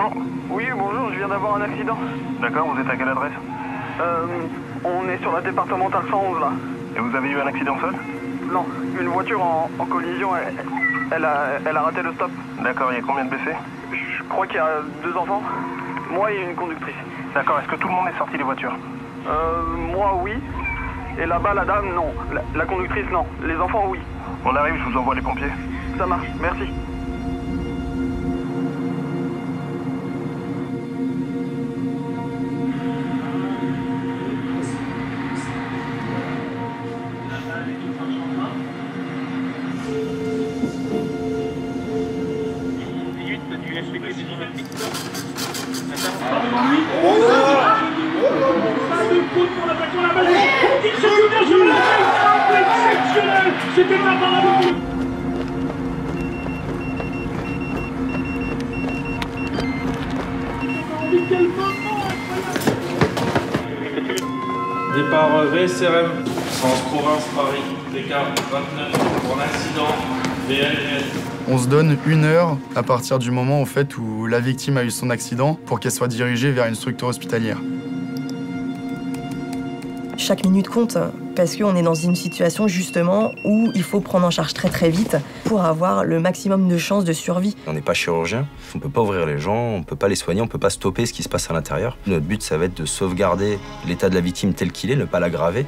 Bonjour. Oui, bonjour, je viens d'avoir un accident. D'accord, vous êtes à quelle adresse? On est sur la départementale 111 là. Et vous avez eu un accident seul? Non, une voiture en collision, elle a raté le stop. D'accord, il y a combien de blessés? Je crois qu'il y a 2 enfants, moi et une conductrice. D'accord, est-ce que tout le monde est sorti des voitures? Moi oui, et là-bas la dame non, la conductrice non, les enfants oui. On arrive, je vous envoie les pompiers. Ça marche, merci. C'était pas parabole. Départ VSRM, sens province Paris, TK 29 pour l'accident, VLGS. On se donne 1 heure à partir du moment en fait, où la victime a eu son accident pour qu'elle soit dirigée vers une structure hospitalière. Chaque minute compte parce qu'on est dans une situation justement où il faut prendre en charge très très vite pour avoir le maximum de chances de survie. On n'est pas chirurgien, on ne peut pas ouvrir les gens, on ne peut pas les soigner, on ne peut pas stopper ce qui se passe à l'intérieur. Notre but, ça va être de sauvegarder l'état de la victime tel qu'il est, ne pas l'aggraver.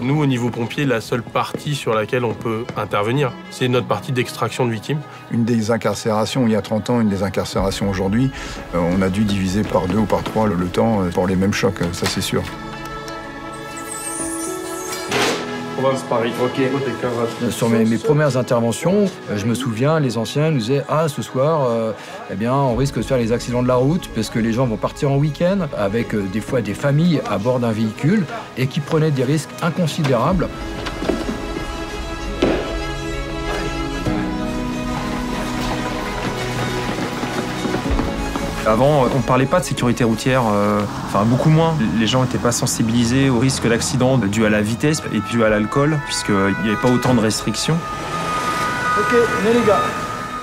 Nous, au niveau pompier, la seule partie sur laquelle on peut intervenir, c'est notre partie d'extraction de victimes. Une désincarcération il y a 30 ans, une désincarcération aujourd'hui, on a dû diviser par 2 ou par 3 le temps pour les mêmes chocs, ça c'est sûr. Province Paris. Ok. Sur mes premières interventions, je me souviens, les anciens nous disaient « Ah, ce soir, eh bien, on risque de faire les accidents de la route parce que les gens vont partir en week-end avec des fois des familles à bord d'un véhicule et qui prenaient des risques inconsidérables. » Avant, on ne parlait pas de sécurité routière, enfin beaucoup moins. Les gens n'étaient pas sensibilisés au risque d'accident dû à la vitesse et dû à l'alcool, puisqu'il n'y avait pas autant de restrictions. Ok, venez les gars.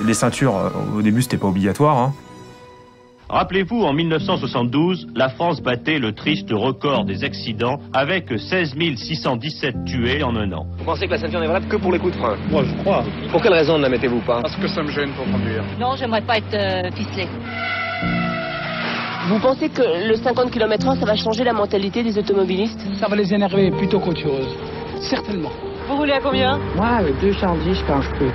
Les ceintures, au début, c'était pas obligatoire. Hein. Rappelez-vous, en 1972, la France battait le triste record des accidents avec 16 617 tués en un an. Vous pensez que la ceinture n'est valable que pour les coups de frein? Moi, je crois. Pour quelle raison ne la mettez-vous pas? Parce que ça me gêne pour conduire. Non, j'aimerais pas être ficelé. Vous pensez que le 50 km/h, ça va changer la mentalité des automobilistes? Ça va les énerver plutôt qu'autre chose. Certainement. Vous roulez à combien? Moi, avec 210, je penche plus.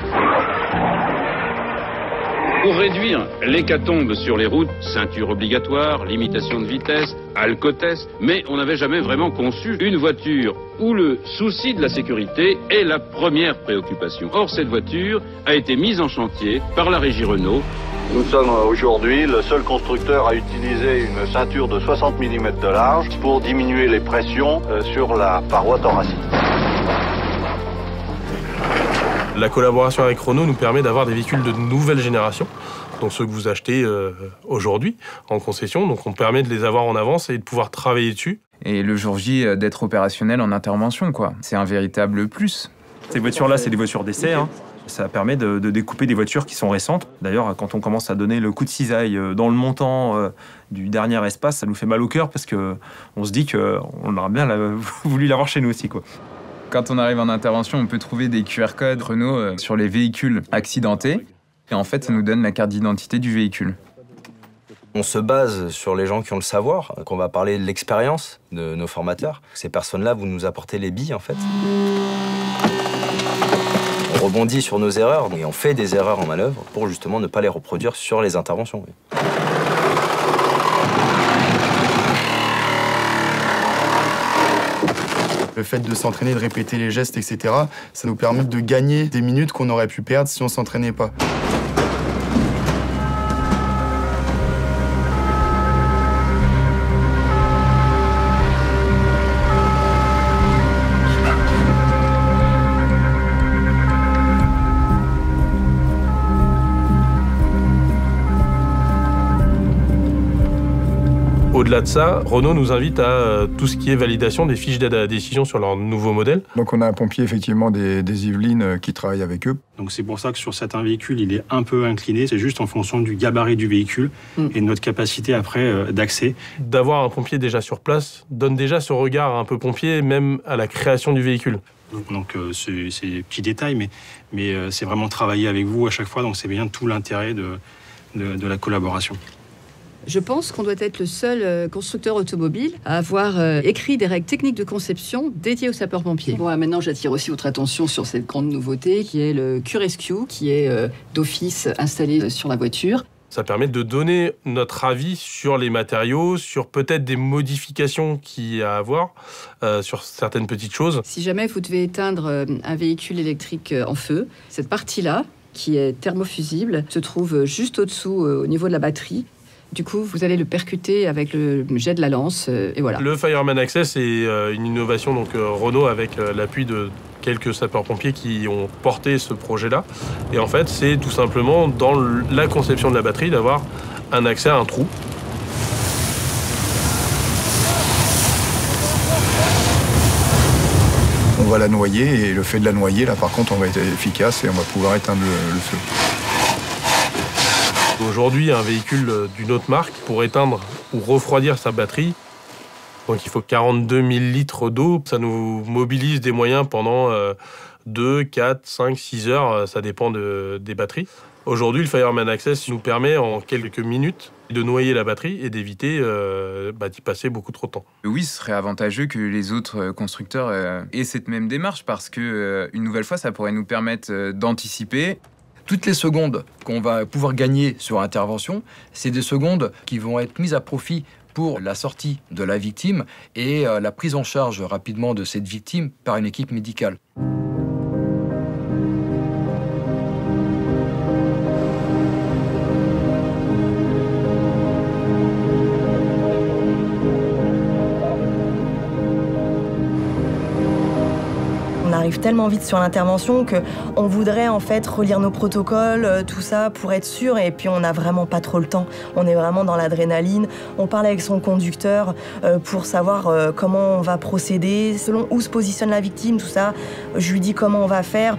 Pour réduire l'hécatombe sur les routes, ceinture obligatoire, limitation de vitesse, alcotest, mais on n'avait jamais vraiment conçu une voiture où le souci de la sécurité est la première préoccupation. Or, cette voiture a été mise en chantier par la régie Renault. Nous sommes aujourd'hui le seul constructeur à utiliser une ceinture de 60 mm de large pour diminuer les pressions sur la paroi thoracique. La collaboration avec Renault nous permet d'avoir des véhicules de nouvelle génération, donc ceux que vous achetez aujourd'hui en concession. Donc on permet de les avoir en avance et de pouvoir travailler dessus. Et le jour J, d'être opérationnel en intervention, quoi. C'est un véritable plus. Ces voitures-là, c'est des voitures d'essai. Hein. Ça permet de découper des voitures qui sont récentes. D'ailleurs, quand on commence à donner le coup de cisaille dans le montant du dernier espace, ça nous fait mal au cœur parce qu'on se dit qu'on aurait bien voulu l'avoir chez nous aussi, quoi. Quand on arrive en intervention, on peut trouver des QR codes Renault sur les véhicules accidentés. Et en fait, ça nous donne la carte d'identité du véhicule. On se base sur les gens qui ont le savoir, qu'on va parler de l'expérience de nos formateurs. Ces personnes-là, vous nous apportez les billes, en fait. On rebondit sur nos erreurs et on fait des erreurs en manœuvre pour justement ne pas les reproduire sur les interventions. Oui. Le fait de s'entraîner, de répéter les gestes, etc., ça nous permet de gagner des minutes qu'on aurait pu perdre si on ne s'entraînait pas. Au-delà de ça, Renault nous invite à tout ce qui est validation des fiches d'aide à la décision sur leur nouveau modèle. Donc on a un pompier effectivement des Yvelines qui travaille avec eux. Donc c'est pour ça que sur certains véhicules, il est un peu incliné. C'est juste en fonction du gabarit du véhicule et de notre capacité après d'accès. D'avoir un pompier déjà sur place donne déjà ce regard un peu pompier, même à la création du véhicule. Donc c'est des petits détails, mais c'est vraiment travailler avec vous à chaque fois. Donc c'est bien tout l'intérêt de la collaboration. Je pense qu'on doit être le seul constructeur automobile à avoir écrit des règles techniques de conception dédiées aux sapeurs-pompiers. Bon, maintenant, j'attire aussi votre attention sur cette grande nouveauté qui est le Q-Rescue, qui est d'office installé sur la voiture. Ça permet de donner notre avis sur les matériaux, sur peut-être des modifications qu'il y a à avoir, sur certaines petites choses. Si jamais vous devez éteindre un véhicule électrique en feu, cette partie-là, qui est thermofusible, se trouve juste au-dessous, au niveau de la batterie. Du coup, vous allez le percuter avec le jet de la lance, et voilà. Le Fireman Access est une innovation donc Renault avec l'appui de quelques sapeurs-pompiers qui ont porté ce projet-là. Et en fait, c'est tout simplement dans la conception de la batterie d'avoir un accès à un trou. On va la noyer et le fait de la noyer, là par contre, on va être efficace et on va pouvoir éteindre le feu. Aujourd'hui, un véhicule d'une autre marque, pour éteindre ou refroidir sa batterie, donc il faut 42 000 litres d'eau. Ça nous mobilise des moyens pendant 2, 4, 5, 6 heures, ça dépend des batteries. Aujourd'hui, le Fireman Access nous permet en quelques minutes de noyer la batterie et d'éviter d'y passer beaucoup trop de temps. Oui, ce serait avantageux que les autres constructeurs aient cette même démarche parce que, une nouvelle fois, ça pourrait nous permettre d'anticiper. Toutes les secondes qu'on va pouvoir gagner sur intervention, c'est des secondes qui vont être mises à profit pour la sortie de la victime et la prise en charge rapidement de cette victime par une équipe médicale. On arrive tellement vite sur l'intervention qu'on voudrait en fait relire nos protocoles, tout ça pour être sûr, et puis on n'a vraiment pas trop le temps. On est vraiment dans l'adrénaline. On parle avec son conducteur pour savoir comment on va procéder, selon où se positionne la victime, tout ça. Je lui dis comment on va faire.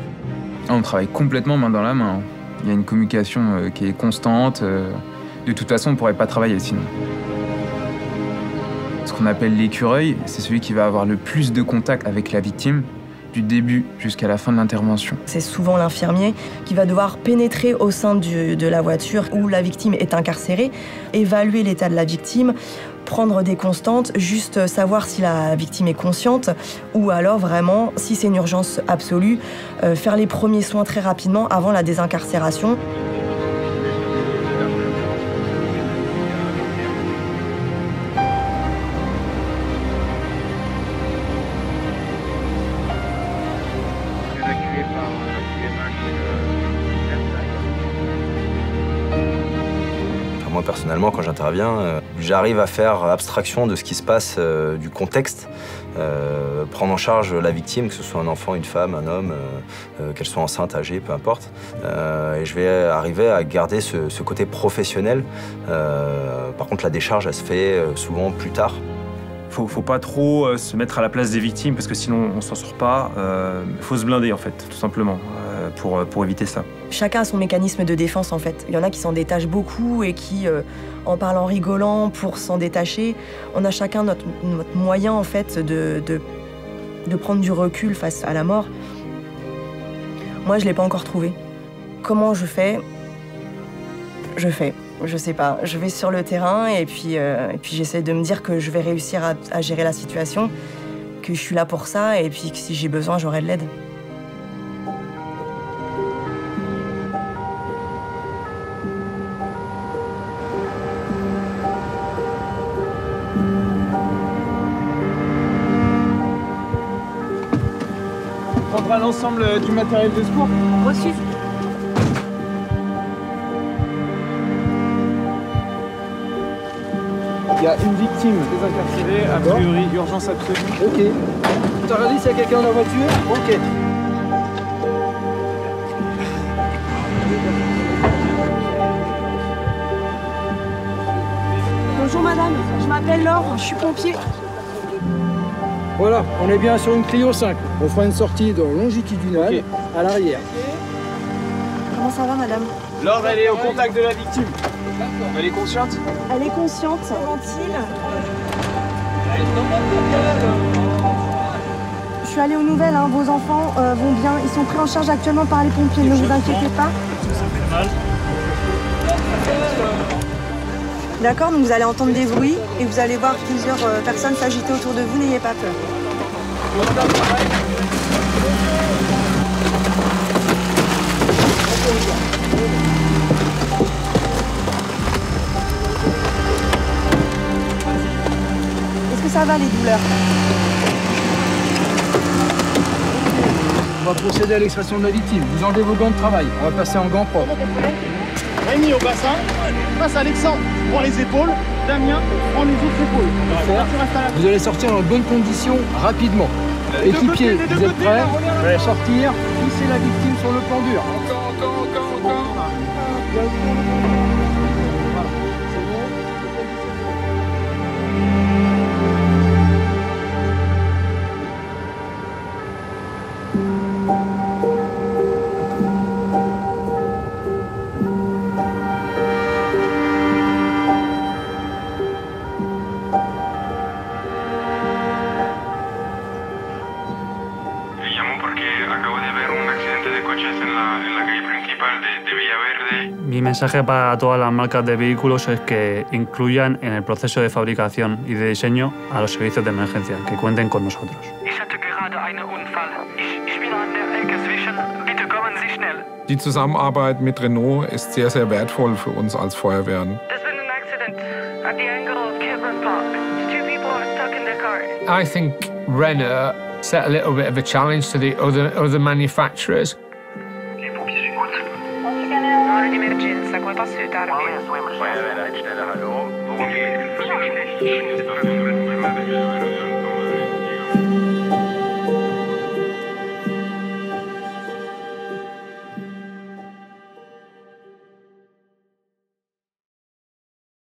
On travaille complètement main dans la main. Il y a une communication qui est constante. De toute façon, on ne pourrait pas travailler sinon. Ce qu'on appelle l'écureuil, c'est celui qui va avoir le plus de contact avec la victime, du début jusqu'à la fin de l'intervention. C'est souvent l'infirmier qui va devoir pénétrer au sein de la voiture où la victime est incarcérée, évaluer l'état de la victime, prendre des constantes, juste savoir si la victime est consciente ou alors vraiment, si c'est une urgence absolue, faire les premiers soins très rapidement avant la désincarcération. Moi, personnellement, quand j'interviens, j'arrive à faire abstraction de ce qui se passe, du contexte, prendre en charge la victime, que ce soit un enfant, une femme, un homme, qu'elle soit enceinte, âgée, peu importe. Et je vais arriver à garder ce côté professionnel. Par contre, la décharge, elle se fait souvent plus tard. Faut pas trop se mettre à la place des victimes parce que sinon on s'en sort pas. Faut se blinder en fait, tout simplement, pour éviter ça. Chacun a son mécanisme de défense en fait. Il y en a qui s'en détachent beaucoup et qui en parlant rigolant pour s'en détacher. On a chacun notre moyen en fait de prendre du recul face à la mort. Moi je l'ai pas encore trouvé. Comment je fais? Je fais. Je sais pas, je vais sur le terrain et puis j'essaie de me dire que je vais réussir à gérer la situation, que je suis là pour ça et puis que si j'ai besoin, j'aurai de l'aide. On prendra l'ensemble du matériel de secours. Reçu. Il y a une victime désincarcérée, a priori urgence absolue. Ok. T'as regardé s'il y a quelqu'un dans la voiture? Ok. Bonjour madame, je m'appelle Laure, je suis pompier. Voilà, on est bien sur une Clio 5. On fera une sortie longitudinale à l'arrière. Comment ça va, madame? Laure, elle est au contact de la victime. Elle est consciente? Elle est consciente. Va-t-il? Je suis allée aux nouvelles, hein. Vos enfants vont bien. Ils sont pris en charge actuellement par les pompiers, ne vous inquiétez pas. D'accord, donc vous allez entendre des bruits et vous allez voir plusieurs personnes s'agiter autour de vous, n'ayez pas peur. Est-ce que ça va les douleurs? On va procéder à l'extraction de la victime. Vous enlevez vos gants de travail. On va passer en gants propres. Rémi au bassin, passe Alexandre, prends les épaules, Damien, prends les autres épaules. Vous allez sortir dans de bonnes conditions rapidement. Équipiers, vous êtes prêts? Sortir, hisser la victime sur le plan dur. Mi mensaje para todas las marcas de vehículos es que incluyan en el proceso de fabricación y de diseño a los servicios de emergencia, que cuenten con nosotros. Die Zusammenarbeit mit Renault ist sehr, sehr wertvoll für uns als Feuerwehren. I think Renault set a little bit of a challenge to the other manufacturers. Emergenza, come posso aiutarvi? Hallo, worum geht's?